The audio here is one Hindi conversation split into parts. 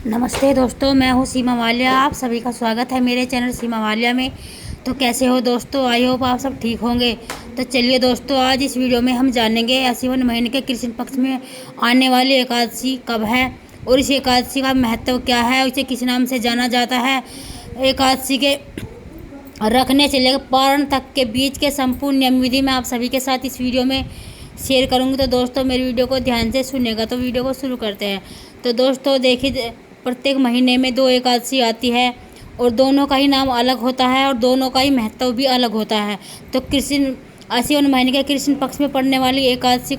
नमस्ते दोस्तों, मैं हूँ सीमा वालिया। आप सभी का स्वागत है मेरे चैनल सीमा वालिया में। तो कैसे हो दोस्तों? आई होप आप सब ठीक होंगे। तो चलिए दोस्तों, आज इस वीडियो में हम जानेंगे आश्विन महीने के कृष्ण पक्ष में आने वाली एकादशी कब है और इस एकादशी का महत्व क्या है, इसे किस नाम से जाना जाता है। एकादशी के रखने से लेकर पारण तक के बीच के संपूर्ण नियम विधि में आप सभी के साथ इस वीडियो में शेयर करूँगी। तो दोस्तों मेरी वीडियो को ध्यान से सुनेगा। तो वीडियो को शुरू करते हैं। तो दोस्तों देखिए, प्रत्येक महीने में 2 एकादशी आती है और दोनों का ही नाम अलग होता है और दोनों का ही महत्व भी अलग होता है। तो कृष्ण आश्विन महीने के कृष्ण पक्ष में पड़ने वाली एकादशी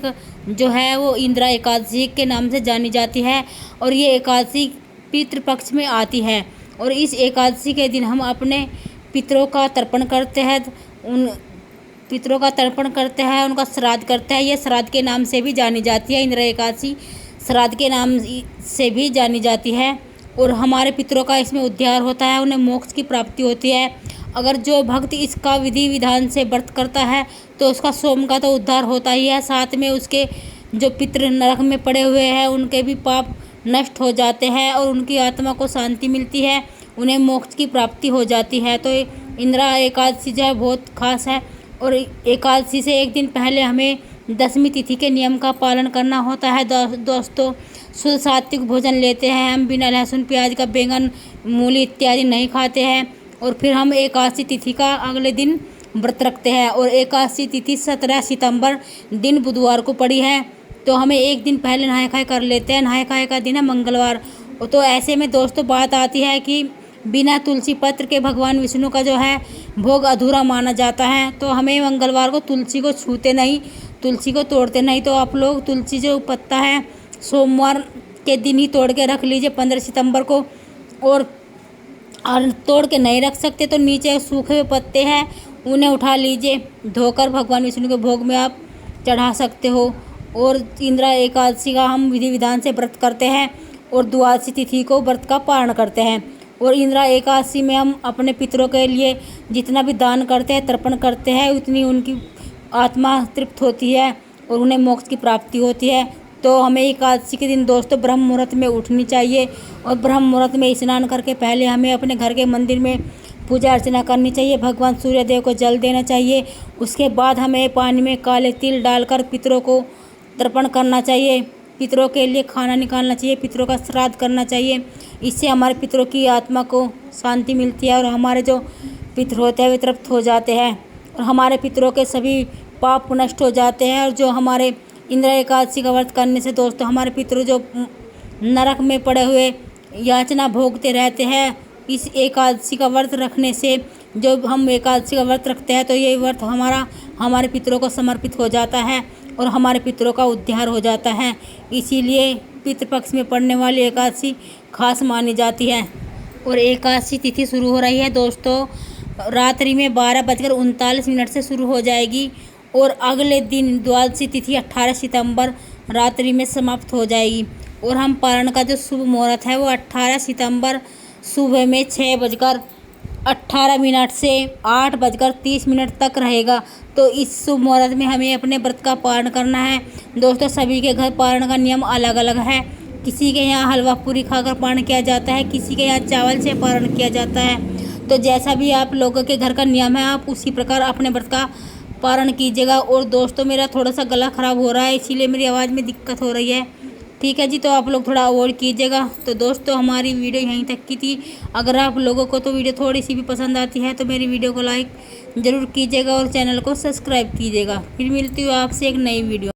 जो है वो इंदिरा एकादशी के नाम से जानी जाती है और ये एकादशी पितृपक्ष में आती है। और इस एकादशी के दिन हम अपने पितरों का तर्पण करते हैं, उन पितरों का तर्पण करते हैं, उनका श्राद्ध करते हैं। ये श्राद्ध के नाम से भी जानी जाती है, इंदिरा एकादशी श्राद्ध के नाम से भी जानी जाती है। और हमारे पितरों का इसमें उद्धार होता है, उन्हें मोक्ष की प्राप्ति होती है। अगर जो भक्त इसका विधि विधान से व्रत करता है तो उसका सोम का तो उद्धार होता ही है, साथ में उसके जो पितृ नरक में पड़े हुए हैं उनके भी पाप नष्ट हो जाते हैं और उनकी आत्मा को शांति मिलती है, उन्हें मोक्ष की प्राप्ति हो जाती है। तो इंदिरा एकादशी जो है बहुत खास है। और एकादशी से एक दिन पहले हमें दशमी तिथि के नियम का पालन करना होता है। दोस्तों शुद्ध सात्विक भोजन लेते हैं हम, बिना लहसुन प्याज का, बैंगन मूली इत्यादि नहीं खाते हैं। और फिर हम एकादशी तिथि का अगले दिन व्रत रखते हैं और एकादशी तिथि 17 सितंबर दिन बुधवार को पड़ी है। तो हमें एक दिन पहले नहाय खाए कर लेते हैं। नहाय खाए का दिन है मंगलवार। तो ऐसे में दोस्तों बात आती है कि बिना तुलसी पत्र के भगवान विष्णु का जो है भोग अधूरा माना जाता है। तो हमें मंगलवार को तुलसी को छूते नहीं, तुलसी को तोड़ते नहीं। तो आप लोग तुलसी जो पत्ता है सोमवार के दिन ही तोड़ के रख लीजिए, 15 सितंबर को। और तोड़ के नहीं रख सकते तो नीचे सूखे हुए पत्ते हैं उन्हें उठा लीजिए, धोकर भगवान विष्णु के भोग में आप चढ़ा सकते हो। और इंदिरा एकादशी का हम विधि विधान से व्रत करते हैं और द्वादशी तिथि को व्रत का पारण करते हैं। और इंदिरा एकादशी में हम अपने पितरों के लिए जितना भी दान करते हैं, तर्पण करते हैं, उतनी उनकी आत्मा तृप्त होती है और उन्हें मोक्ष की प्राप्ति होती है। तो हमें एकादशी के दिन दोस्तों ब्रह्म मुहूर्त में उठनी चाहिए और ब्रह्म मुहूर्त में स्नान करके पहले हमें अपने घर के मंदिर में पूजा अर्चना करनी चाहिए, भगवान सूर्य देव को जल देना चाहिए। उसके बाद हमें पानी में काले तिल डालकर पितरों को तर्पण करना चाहिए, पितरों के लिए खाना निकालना चाहिए, पितरों का श्राद्ध करना चाहिए। इससे हमारे पितरों की आत्मा को शांति मिलती है और हमारे जो पितर होते हैं वे तृप्त हो जाते हैं और हमारे पितरों के सभी पाप नष्ट हो जाते हैं। और जो हमारे इंदिरा एकादशी का व्रत करने से दोस्तों हमारे पितृ जो नरक में पड़े हुए याचना भोगते रहते हैं, इस एकादशी का व्रत रखने से, जो हम एकादशी का व्रत रखते हैं तो ये व्रत हमारे पितरों को समर्पित हो जाता है और हमारे पितरों का उद्धार हो जाता है। इसीलिए पितृपक्ष में पड़ने वाली एकादशी खास मानी जाती है। और एकादशी तिथि शुरू हो रही है दोस्तों रात्रि में 12:39 से शुरू हो जाएगी और अगले दिन द्वादशी तिथि 18 सितंबर रात्रि में समाप्त हो जाएगी। और हम पारण का जो शुभ मुहूर्त है वो 18 सितंबर सुबह में 6:18 से 8:30 तक रहेगा। तो इस शुभ मुहूर्त में हमें अपने व्रत का पारण करना है। दोस्तों सभी के घर पारण का नियम अलग अलग है। किसी के यहाँ हलवा पूरी खाकर पारण किया जाता है, किसी के यहाँ चावल से पारण किया जाता है। तो जैसा भी आप लोगों के घर का नियम है आप उसी प्रकार अपने व्रत का पारण कीजिएगा। और दोस्तों मेरा थोड़ा सा गला ख़राब हो रहा है, इसीलिए मेरी आवाज़ में दिक्कत हो रही है, ठीक है जी। तो आप लोग थोड़ा अवॉइड कीजिएगा। तो दोस्तों हमारी वीडियो यहीं तक की थी। अगर आप लोगों को तो वीडियो थोड़ी सी भी पसंद आती है तो मेरी वीडियो को लाइक ज़रूर कीजिएगा और चैनल को सब्सक्राइब कीजिएगा। फिर मिलती हूँ आपसे एक नई वीडियो।